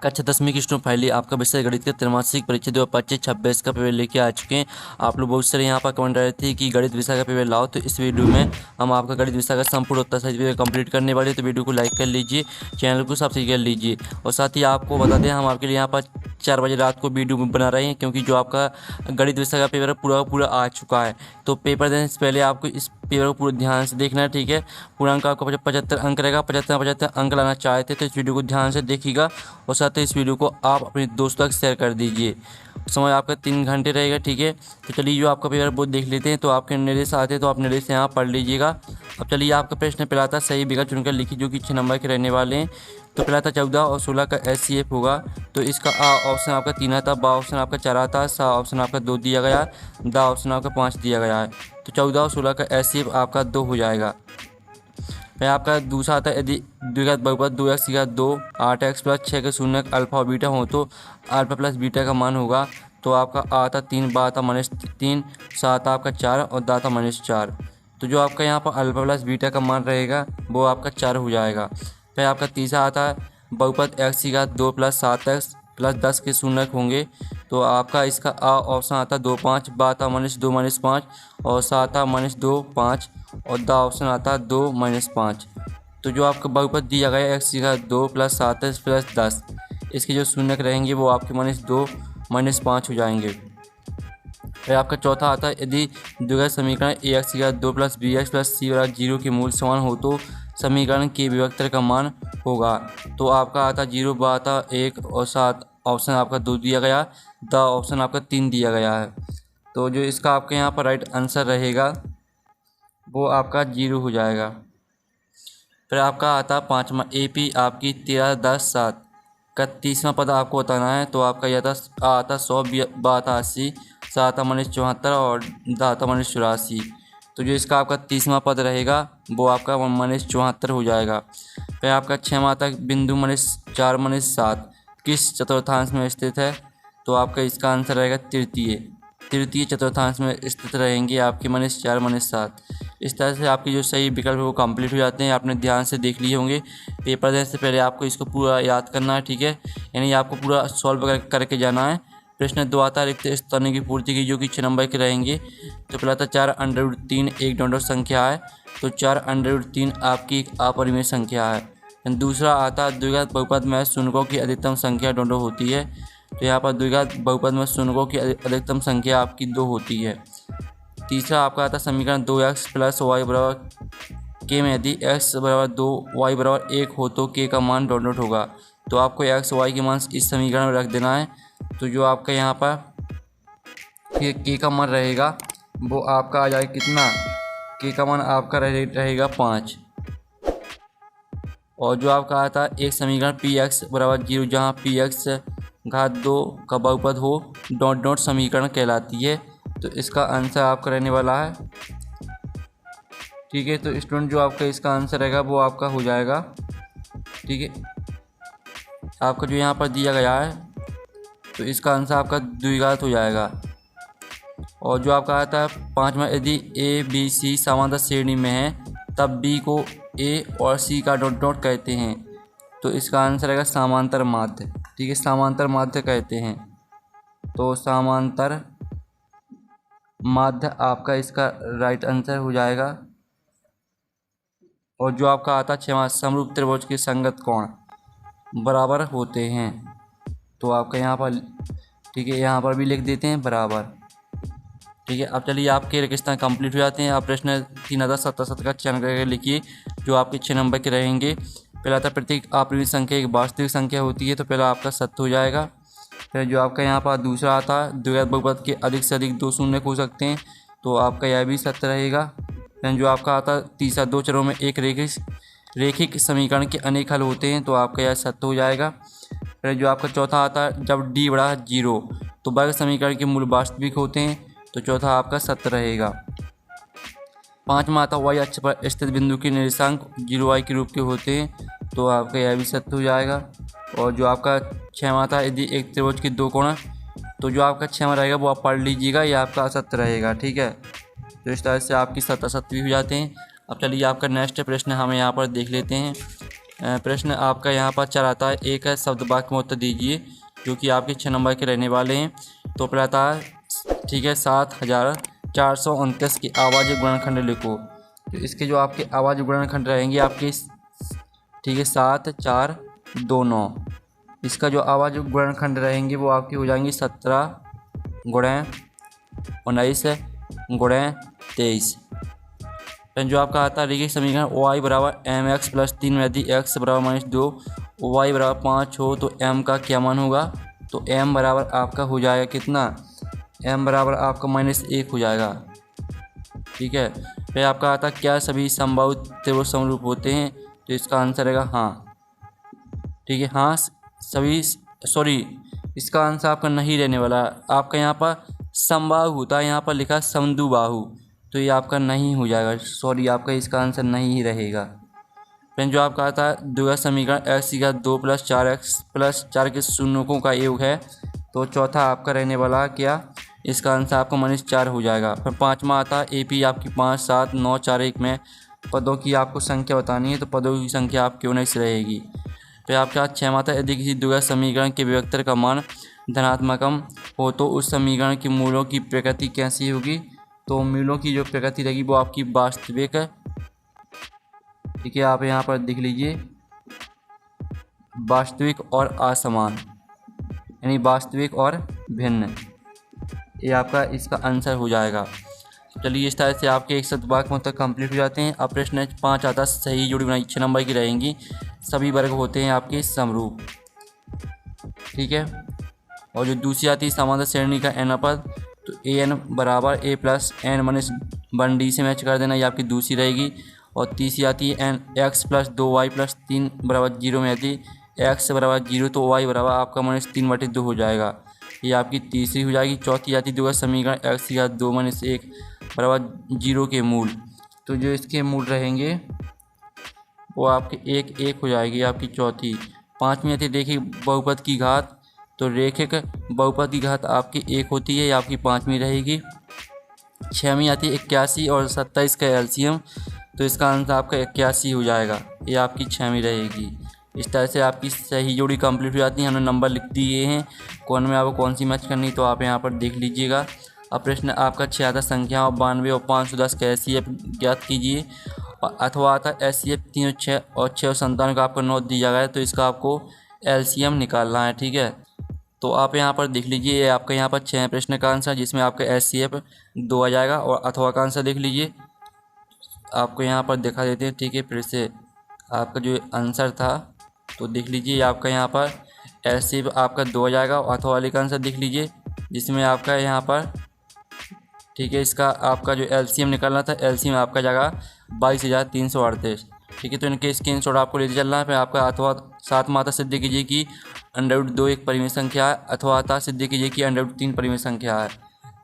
कक्षा 10वीं की स्टूडेंट फाइनली आपका विषय गणित के त्रैमासिक परीक्षा 2025-26 का पेपर लेके आ चुके हैं। आप लोग बहुत सारे यहाँ पर कमेंट रहे थे कि गणित विषय का पेपर लाओ, तो इस वीडियो में हम आपका गणित विषय का संपूर्ण उत्तर सहित पेपर कंप्लीट करने वाले हैं। तो वीडियो को लाइक कर लीजिए, चैनल को सब्सक्राइब कर लीजिए और साथ ही आपको बता दें हम आपके लिए यहाँ पर 4 बजे रात को वीडियो बना रहे हैं, क्योंकि जो आपका गणित विषय का पेपर पूरा आ चुका है। तो पेपर देने से पहले आपको इस पेपर को पूरे ध्यान से देखना है, ठीक है। पूरा अंक आपको 75 अंक रहेगा। 75 अंक लाना चाहते तो इस वीडियो को ध्यान से देखिएगा और साथ ही इस वीडियो को आप अपने दोस्तों तक शेयर कर दीजिए। समय आपका 3 घंटे रहेगा, ठीक है। तो चलिए जो आपका पेपर बोर्ड देख लेते हैं। तो आपके निर्देश आते हैं तो आप निर्देश यहाँ पढ़ लीजिएगा। अब चलिए आपका प्रश्न पहला था सही विकल्प चुनकर लिखिए, जो कि 6 नंबर के रहने वाले हैं। तो पहला था 14 और 16 का HCF होगा। तो इसका आ ऑप्शन आपका 3 आता, बा ऑप्शन आपका 4 आता, सा ऑप्शन आपका 2 दिया गया, दा ऑप्शन आपका 5 दिया गया है। तो 14 और 16 का HCF आपका 2 हो जाएगा। फिर आपका दूसरा आता है यदि द्विघात बहुपद 2x की घात 2 8x प्लस 6 के शून्य अल्फा और बीटा हो तो अल्फा प्लस बीटा का मान होगा। तो आपका आता 3, बा आता -3, सा आता आपका 4 और दा आता -4। तो जो आपका यहाँ पर अल्फा प्लस बीटा का मान रहेगा वो आपका 4 हो जाएगा। फिर आपका तीसरा आता है बहुपद x की घात 2 प्लस 7x प्लस 10 के शून्य होंगे। तो आपका इसका ऑप्शन आता 2 5, बा आता -2 -5 और सा आता -2 5 और दा ऑप्शन आता 2 -5। तो जो आपका बहुपद दिया गया x की घात 2 प्लस 7x प्लस 10, इसके जो शून्य रहेंगे वो आपके -2 -5 हो जाएंगे। फिर आपका चौथा आता है यदि द्विघात समीकरण ax की घात 2 प्लस bx प्लस c बराबर 0 के मूल समान हो तो समीकरण के विभक्तर का मान होगा। तो आपका आता 0, बा आता 1 और 7 ऑप्शन आपका 2 दिया गया, द ऑप्शन आपका 3 दिया गया है। तो जो इसका आपके यहाँ पर राइट आंसर रहेगा वो आपका 0 हो जाएगा। फिर आपका आता 5वां AP आपकी 13 10 7 का 30वां पद आपको बताना है। तो आपका यह आता 100, बा आता 80, सा आता -74 और दा आता -84। तो जो इसका आपका 30वां पद रहेगा वो आपका -74 हो जाएगा। फिर आपका 6वां आता बिंदु -4 -7 किस चतुर्थांश में स्थित है। तो आपका इसका आंसर रहेगा तृतीय चतुर्थांश में स्थित रहेंगे आपके -4 -7। इस तरह से आपके जो सही विकल्प है वो कंप्लीट हो जाते हैं। आपने ध्यान से देख लिए होंगे। पेपर देने से पहले आपको इसको पूरा याद करना है, ठीक है। यानी आपको पूरा सॉल्व करके जाना है। प्रश्न 2 आता रिक्त स्थानों की पूर्ति की, जो कि 6 नंबर के रहेंगे। तो पहला था 4√3 एक डॉट संख्या है। तो 4√3 आपकी एक अपरिमेय संख्या है। दूसरा आता द्विघात बहुपद में शून्यों की अधिकतम संख्या डॉट होती है। तो यहाँ पर द्विघात बहुपद में शून्यों की अधिकतम संख्या आपकी 2 होती है। तीसरा आपका आता समीकरण 2x प्लस वाई बराबर के में यदि x बराबर 2 y बराबर 1 हो तो k का मान डॉट डॉट होगा। तो आपको x y के मान इस समीकरण में रख देना है। तो जो आपका यहाँ पर k का मान रहेगा वो आपका आ जाएगा कितना, k का मान आपका रहेगा 5। और जो आपका आता एक समीकरण px बराबर 0 जहाँ px घात 2 का बहुपद हो डॉट डॉट समीकरण कहलाती है। तो इसका आंसर आपका रहने वाला है, ठीक है। तो स्टूडेंट जो आपका इसका आंसर रहेगा वो आपका हो जाएगा, ठीक है। आपका जो यहाँ पर दिया गया है तो इसका आंसर आपका द्विघात हो जाएगा। और जो आपका आता है 5वां यदि A B C समांतर श्रेणी में है तब B को A और C का डॉट डॉट कहते हैं। तो इसका आंसर रहेगा समांतर माध्य, ठीक है। समांतर माध्य कहते हैं। तो समांतर माध्य आपका इसका राइट आंसर हो जाएगा। और जो आपका आता 6वां समरूप त्रिभुज के संगत कोण बराबर होते हैं। तो आपका यहाँ पर, ठीक है, यहाँ पर भी लिख देते हैं बराबर, ठीक है। अब चलिए आपके रेगिस्तान कंप्लीट हो जाते हैं। आप प्रश्न 3077 का चयन करके लिखिए, जो आपके 6 नंबर के रहेंगे। पहला था प्रत्येक अपरिमेय संख्या एक वास्तविक संख्या होती है। तो पहला आपका सत्य हो जाएगा। फिर जो आपका यहाँ पर दूसरा आता है द्विघात बहुपद के अधिक से अधिक 2 शून्य हो सकते हैं। तो आपका यह भी सत्य रहेगा। फिर जो आपका आता तीसरा 2 चरों में एक रेखिक समीकरण के अनेक हल होते हैं। तो आपका यह सत्य हो जाएगा। फिर जो आपका चौथा आता है जब d बड़ा 0 तो वर्ग समीकरण के मूल वास्तविक होते हैं। तो चौथा आपका सत्य रहेगा। 5वां आता y अक्ष पर स्थित बिंदु के निर्देशांक 0y के रूप के होते हैं। तो आपका यह भी सत्य हो जाएगा। और जो आपका 6वां आता है यदि एक त्रिभुज के 2 कोण, तो जो आपका 6वां रहेगा वो आप पढ़ लीजिएगा, यह आपका असत्य रहेगा, ठीक है। तो इस तरह से आपकी सत्य असत्य भी हो जाते हैं। अब चलिए आपका नेक्स्ट प्रश्न हम यहाँ पर देख लेते हैं। प्रश्न आपका यहाँ पर 4 आता है। एक है शब्द वाक्य में उत्तर दीजिए, जो कि आपके 6 नंबर के रहने वाले हैं। तो पहला आता है, ठीक है, 7429 की आवाज़ गुणनखंड लिखो। तो इसके जो आपके आवाज़ गुणनखंड रहेंगे आपके, ठीक है, 7429। इसका जो आवाज़ गुणनखंड रहेंगे वो आपकी हो जाएंगी 17 गुणे 19 गुणे 23। फिर जो आपका आता है रेखीय समीकरण y बराबर एम एक्स प्लस 3 यदि x बराबर -2 y बराबर 5 हो तो m का क्या मान होगा। तो m बराबर आपका हो जाएगा कितना, m बराबर आपका -1 हो जाएगा। ठीक है, फिर आपका आता है क्या सभी संभावित त्रिभुज समरूप होते हैं। तो इसका आंसर रहेगा हाँ। ठीक है, हाँ सभी, सॉरी इसका आंसर आपका नहीं रहने वाला। आपका यहाँ पर समबाहु होता है, यहाँ पर लिखा समद्विबाहु, तो ये आपका नहीं हो जाएगा। सॉरी, आपका इसका आंसर नहीं ही रहेगा। फिर जो आपका आता है द्विघात समीकरण x की घात 2 + 4x + 4 के शून्यकों का योग है। तो चौथा आपका रहने वाला क्या, इसका आंसर आपका -4 हो जाएगा। फिर पाँचवा आता है AP आपकी 5 7 9 4 1 में पदों की आपको संख्या बतानी है। तो पदों की संख्या आपकी 19 रहेगी। फिर आपका 6वां आता है यदि किसी द्विघात समीकरण के विभक्तर का मान धनात्मकम हो तो उस समीकरण के मूलों की प्रकृति कैसी होगी। तो मूलों की जो प्रकृति रहेगी वो आपकी वास्तविक है। ठीक है, आप यहाँ पर देख लीजिए, वास्तविक और असमान, यानी वास्तविक और भिन्न, ये आपका इसका आंसर हो जाएगा। चलिए, इस तरह से आपके 107 वाक्य तक कंप्लीट हो जाते हैं। अब प्रश्न 5 आता है सही जोड़ी बनाई, 6 नंबर की रहेंगी। सभी वर्ग होते हैं आपके समरूप। ठीक है, और जो दूसरी आती है समांतर श्रेणी का n पद, तो an बराबर a + n-1d से मैच कर देना, ये आपकी दूसरी रहेगी। और तीसरी आती है n x + 2y + 3 = 0 में यदि x बराबर 0 तो y बराबर आपका -3/2 हो जाएगा, ये आपकी तीसरी हो जाएगी। चौथी आती है द्विघात समीकरण x की घात 2 - 1 बराबर 0 के मूल, तो जो इसके मूल रहेंगे वो आपके 1 1 हो जाएगी, आपकी चौथी। पाँचवीं आती है रेखिक बहुपद की घात, तो रेखिक बहुपद की घात आपकी 1 होती है, ये आपकी पाँचवीं रहेगी। छठवीं आती है 81 और 27 का एलसीएम, तो इसका आंसर आपका 81 हो जाएगा, ये आपकी छठवीं रहेगी। इस तरह से आपकी सही जोड़ी कंप्लीट हो जाती है। हमने नंबर लिख दिए हैं, कौन में आपको कौन सी मैच करनी, तो आप यहाँ पर देख लीजिएगा। अब प्रश्न आपका 76 संख्या 92 और 510 का एचसीएफ ज्ञात कीजिए। अथवा आता है एचसीएफ 3 और 6 और 6 और 57 का आपका 9 दिया गया है, तो इसका आपको एलसीएम निकालना है। ठीक है, तो आप यहाँ पर देख लीजिए, ये आपका यहाँ पर 6 प्रश्न का आंसर, जिसमें आपका एचसीएफ 2 आ जाएगा। और अथवा का आंसर देख लीजिए, आपको यहाँ पर दिखा देते हैं। ठीक है, फिर से आपका जो आंसर था तो देख लीजिए, आपका यहाँ पर एचसीएफ आपका 2 आ जाएगा। और अथवा वाले का आंसर देख लीजिए, जिसमें आपका यहाँ पर, ठीक है, इसका आपका जो एलसीएम निकालना था, एलसीएम आपका जाएगा 22,338। ठीक है, तो इनके स्क्रीनशॉट आपको लेते चलना है। फिर आपका अथवा 7 माता सिद्ध कीजिए कि √2 एक परिमेय संख्या है। अथवा आता सिद्ध कीजिए कि √3 परिमेय संख्या है।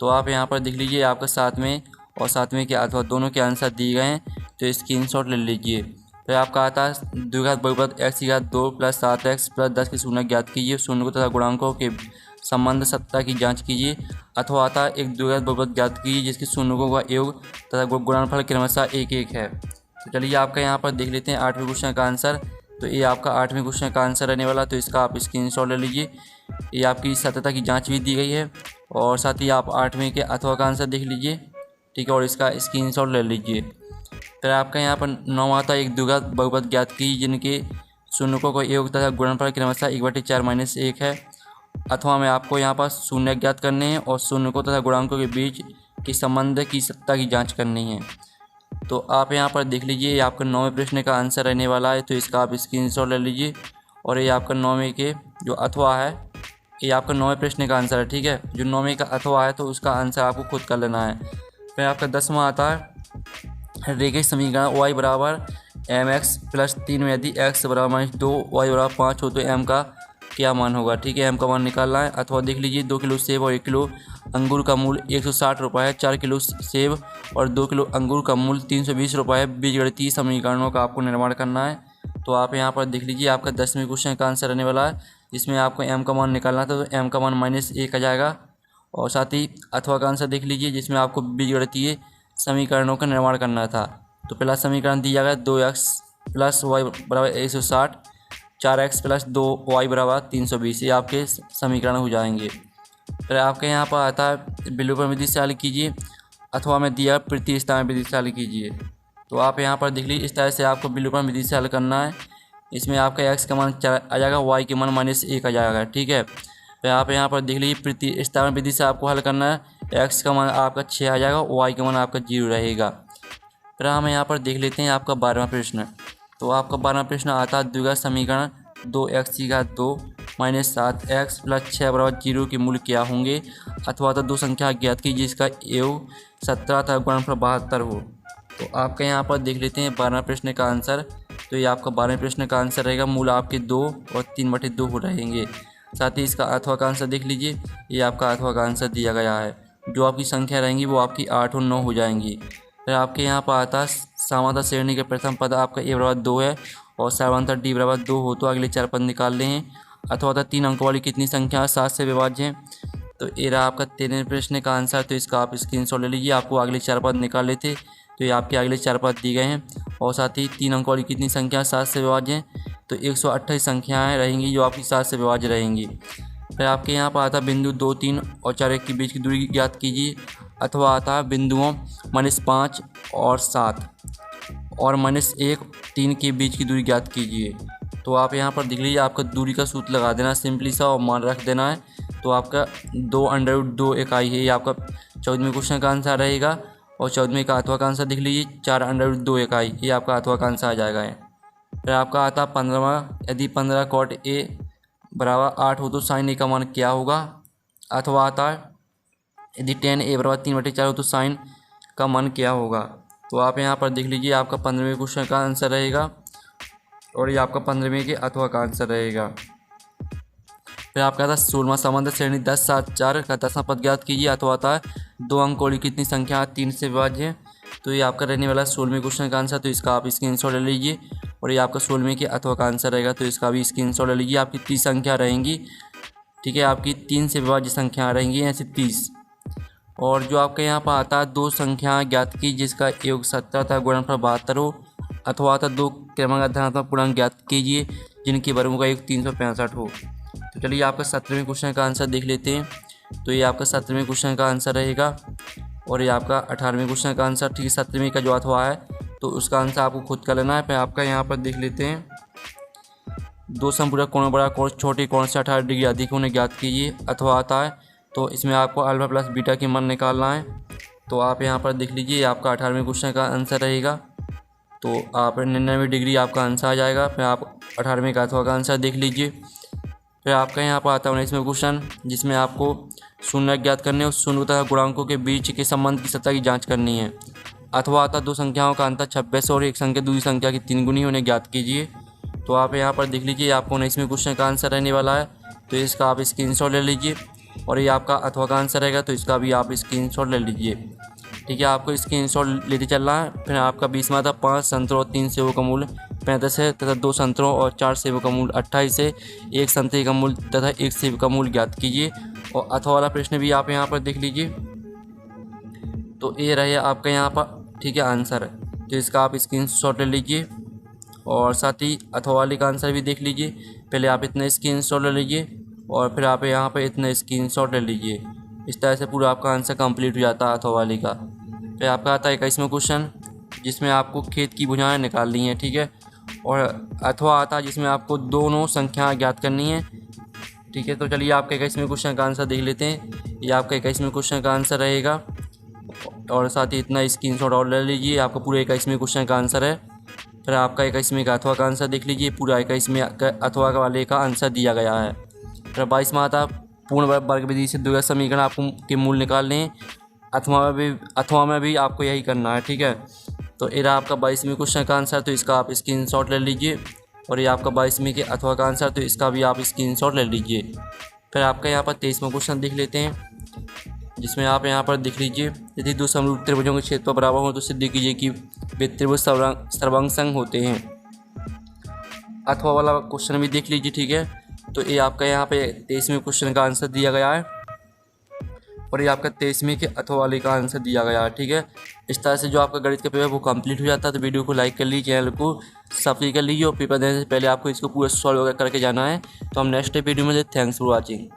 तो आप यहाँ पर देख लीजिए, आपका 7वें और 7वें के अथवा दोनों के आंसर दिए गए हैं, तो स्क्रीनशॉट ले लीजिए। फिर आपका आता है द्विघात बहुपद x की घात 2 + 7x + 10 के शून्य ज्ञात कीजिए। शून्य तथा गुणांकों के संबंध सत्ता की जांच कीजिए। अथवा आता है एक द्विघात बहुपद ज्ञात कीजिए जिसके शून्यकों का योग तथा गुणनफल क्रमशः 1 1 है। तो चलिए, आपका यहाँ पर देख लेते हैं 8वें क्वेश्चन का आंसर। तो ये आपका 8वें क्वेश्चन का आंसर रहने वाला, तो इसका आप स्क्रीनशॉट ले लीजिए। ये आपकी सत्यता की जाँच भी दी गई है, और साथ ही आप 8वें के अथवा का आंसर देख लीजिए। ठीक है, और इसका स्क्रीनशॉट ले लीजिए। फिर आपका यहाँ पर 9 आता है एक द्विघात बहुपद ज्ञात कीजिए जिनके शून्यकों का योग तथा गुणनफल क्रमशः 1/4 - 1 है। अथवा में आपको यहाँ पर शून्य ज्ञात करने हैं और शून्यकों तथा गुणांकों के बीच के संबंध की सत्ता की जांच करनी है। तो आप यहाँ पर देख लीजिए, ये आपका 9वें प्रश्न का आंसर रहने वाला है, तो इसका आप स्क्रीनशॉट ले लीजिए। और ये आपका 9वें के जो अथवा है, ये आपका 9वें प्रश्न का आंसर है। ठीक है, जो 9वें का अथवा है तो उसका आंसर आपको खुद कर लेना है। फिर आपका 10वां आता है रेखीय समीकरण y बराबर mx + 3 में यदि x बराबर -2 y बराबर 5 हो तो m का क्या मान होगा। ठीक है, m का मान निकालना है। अथवा देख लीजिए, 2 किलो सेब और 1 किलो अंगूर का मूल 160 रुपये है। 4 किलो सेब और 2 किलो अंगूर का मूल 320 रुपये है। बीजगणितीय समीकरणों का आपको निर्माण करना है। तो आप यहाँ पर देख लीजिए, आपका 10वें क्वेश्चन का आंसर रहने वाला है, जिसमें आपको m का मान निकालना था, तो m का मान -1 आ जाएगा। और साथ ही अथवा का आंसर देख लीजिए, जिसमें आपको बीजगणितीय समीकरणों का निर्माण करना था। तो पहला समीकरण दिया गया 2x प्लस वाई बराबर 160, 4x प्लस 2y बराबर 320, ये आपके समीकरण हो जाएंगे। फिर आपके यहाँ पर आता है विलोपन विधि से हल कीजिए अथवा में दिया प्रतिस्थापन विधि से हल कीजिए। तो आप यहाँ पर देख लीजिए, इस तरह से आपको विलोपन विधि से हल करना है। इसमें आपका x का मान 4 आ जाएगा, y के मान -1 आ जाएगा, ठीक है। फिर आप यहाँ पर देख लीजिए प्रतिस्थापन विधि से आपको हल करना है। x का मान आपका 6 आ जाएगा, y का मान आपका 0 रहेगा। फिर हम यहाँ पर देख लेते हैं आपका 12वां प्रश्न। तो आपका 12वां प्रश्न आता है द्विघात समीकरण 2x की घात 2 माइनस 7x प्लस 6 बराबर 0 के मूल्य क्या होंगे, अथवा तो दो संख्या ज्ञात कीजिए जिसका योग 17 तथा गुणनफल 72 हो। तो आपका यहाँ पर देख लेते हैं 12वें प्रश्न का आंसर। तो ये आपका 12वें प्रश्न का आंसर रहेगा, मूल आपके 2 और 3/2 हो रहेंगे। साथ ही इसका अथवा का आंसर देख लीजिए, ये आपका अथवा का आंसर दिया गया है। जो आपकी संख्या रहेंगी वो आपकी 8 और 9 हो जाएंगी। फिर आपके यहाँ पर आता समांतर श्रेणी के प्रथम पद आपका a बराबर 2 है और समांतर d बराबर 2 हो तो अगले 4 पद निकाल लें हैं। अथवा 3 अंकों वाली कितनी संख्या 7 से विभाज्य है। तो ये रहा आपका 13वें प्रश्न का आंसर। तो इसका आप स्क्रीनशॉट ले लीजिए। आपको अगले 4 पद निकाल लेते तो ये आपके अगले 4 पद दिए गए हैं। और साथ ही 3 अंकों वाली कितनी संख्या 7 से विभाज्य है, तो 128 संख्याएँ रहेंगी जो आपकी 7 से विभाज्य रहेंगी। फिर आपके यहाँ पर आता बिंदु 2, 3 और 4 1 के बीच की दूरी ज्ञात कीजिए। अथवा आता है बिंदुओं -5 और 7 और -1, 3 के बीच की दूरी ज्ञात कीजिए। तो आप यहाँ पर देख लीजिए, आपका दूरी का सूत्र लगा देना सिंपली सा और मान रख देना है। तो आपका 2√2 इकाई है, ये आपका 14वें क्वेश्चन का आंसर रहेगा। और 14वें का अथवा का आंसर देख लीजिए 4√2 इकाई, ये आपका अथवा का आंसर आ जाएगा। फिर आपका आता 15वां, यदि 15 cot a बराबर 8 हो तो साइन a का मान क्या होगा। अथवा आता है यदि 10 a बराबर 3/4 हो तो साइन का मान क्या होगा। तो आप यहाँ पर देख लीजिए, आपका 15वें क्वेश्चन का आंसर रहेगा और ये आपका 15वें के अथवा का आंसर रहेगा। फिर आपका आता 16वां समांतर श्रेणी 10, 7, 4 का 10वां पद ज्ञात कीजिए। अथवा आता है 2 अंक वाली कितनी संख्या 3 से विभाज्य है। तो ये आपका रहने वाला 16वें क्वेश्चन का आंसर। तो इसका आप स्क्रीनशॉट ले लीजिए और ये आपका 16वें के अथवा का आंसर रहेगा। तो इसका भी स्क्रीनशॉट ले लीजिए। आपकी 30 संख्या रहेंगी, ठीक है, आपकी 3 से विभाज्य संख्या रहेंगी ऐसे 30। और जो आपके यहाँ पर आता है 2 संख्या ज्ञात की जिसका योग 17 तथा गुणनफल 72 हो। अथवा आता 2 क्रमांक धनात्मक पूर्णांक ज्ञात कीजिए जिनके वर्गों का योग 365 हो। तो चलिए आपका 17वें क्वेश्चन का आंसर देख लेते हैं। तो ये आपका 17वें क्वेश्चन का आंसर रहेगा और ये आपका 18वें क्वेश्चन का आंसर, ठीक है। 17वें का जो अथवा है तो उसका आंसर आपको खुद का लेना है। फिर आपका यहाँ पर देख लेते हैं 2 संपूरक कोण बड़ा कोण छोटे कोण से 18 डिग्री अधिक होने ज्ञात कीजिए। अथवा आता है तो इसमें आपको अल्फा प्लस बीटा की मान निकालना है। तो आप यहाँ पर देख लीजिए, आपका 18वें क्वेश्चन का आंसर रहेगा। तो आप 99 डिग्री आपका आंसर आ जाएगा। फिर आप 18वें का अथवा का आंसर देख लीजिए। फिर आपका यहाँ पर आता है 19वें क्वेश्चन जिसमें आपको शून्य ज्ञात करने और शून्य तथा गुणांकों के बीच के संबंध की सत्ता की जाँच करनी है। अथवा आता 2 संख्याओं का अंतर 26 और एक संख्या दूसरी संख्या की 3 गुनी उन्हें ज्ञात कीजिए। तो आप यहाँ पर देख लीजिए, आपको 19वें क्वेश्चन का आंसर रहने वाला है। तो इसका आप स्क्रीनशॉट ले लीजिए और ये आपका अथवा का आंसर रहेगा। तो इसका भी आप स्क्रीनशॉट ले लीजिए, ठीक है। आपको स्क्रीनशॉट लेते चलना है। फिर आपका 20वां आता 5 संतरों और 3 सेबों का मूल्य 35 है तथा 2 संतरों और 4 सेबों का मूल्य 28 है। 1 संतरे का मूल्य तथा 1 सेब का मूल्य ज्ञात कीजिए। और अथवा वाला प्रश्न भी आप यहाँ पर देख लीजिए। तो ये रहे आपका यहाँ पर, ठीक है, आंसर। तो इसका आप स्क्रीनशॉट ले लीजिए और साथ ही अथवा वाले का आंसर भी देख लीजिए। पहले आप इतना स्क्रीनशॉट ले लीजिए और फिर आप यहाँ पर इतना स्क्रीनशॉट ले लीजिए। इस तरह से पूरा आपका आंसर कंप्लीट हो जाता है अथवा वाले का। फिर आपका आता है 21वां क्वेश्चन जिसमें आपको खेत की भुजाएं निकालनी है, ठीक है। और अथवा आता है जिसमें आपको दोनों संख्या ज्ञात करनी है, ठीक है। तो चलिए आपका 21वें क्वेश्चन का आंसर देख लेते हैं। ये आपका 21वें क्वेश्चन का आंसर रहेगा और साथ ही इतना स्क्रीनशॉट और ले लीजिए। आपका पूरा 21वें क्वेश्चन का आंसर है। फिर आपका 21वें का अथवा का आंसर देख लीजिए। पूरा 21वें अथवा वाले का आंसर दिया गया है। फिर 22वां आता पूर्ण वर्ग विधि से द्विघात समीकरण आपको के मूल निकालने हैं। अथवा में भी आपको यही करना है, ठीक है। तो ये रहा आपका 22वें क्वेश्चन का आंसर। तो इसका आप स्क्रीनशॉट ले लीजिए और ये आपका 22वें के अथवा का आंसर। तो इसका भी आप स्क्रीनशॉट ले लीजिए। फिर आपका यहाँ पर 23वां क्वेश्चन देख लेते हैं जिसमें आप यहाँ पर देख लीजिए, यदि 2 समरूप त्रिभुजों के क्षेत्रफल बराबर हो तो सिद्ध कीजिए कि वे त्रिभुज सर्वांगसंग होते हैं। अथवा वाला क्वेश्चन भी देख लीजिए, ठीक है। तो ये आपका यहाँ पे 23वें क्वेश्चन का आंसर दिया गया है। और ये आपका 23वीं के अथवा वाले का आंसर दिया गया है। ठीक है, इस तरह से जो आपका गणित का पेपर वो कंप्लीट हो जाता है। तो वीडियो को लाइक कर लीजिए, चैनल को सब्सक्राइब कर लीजिए और पेपर देने से पहले आपको इसको पूरा सॉल्व करके जाना है। तो हम नेक्स्ट वीडियो में थैंक्स फॉर वॉचिंग।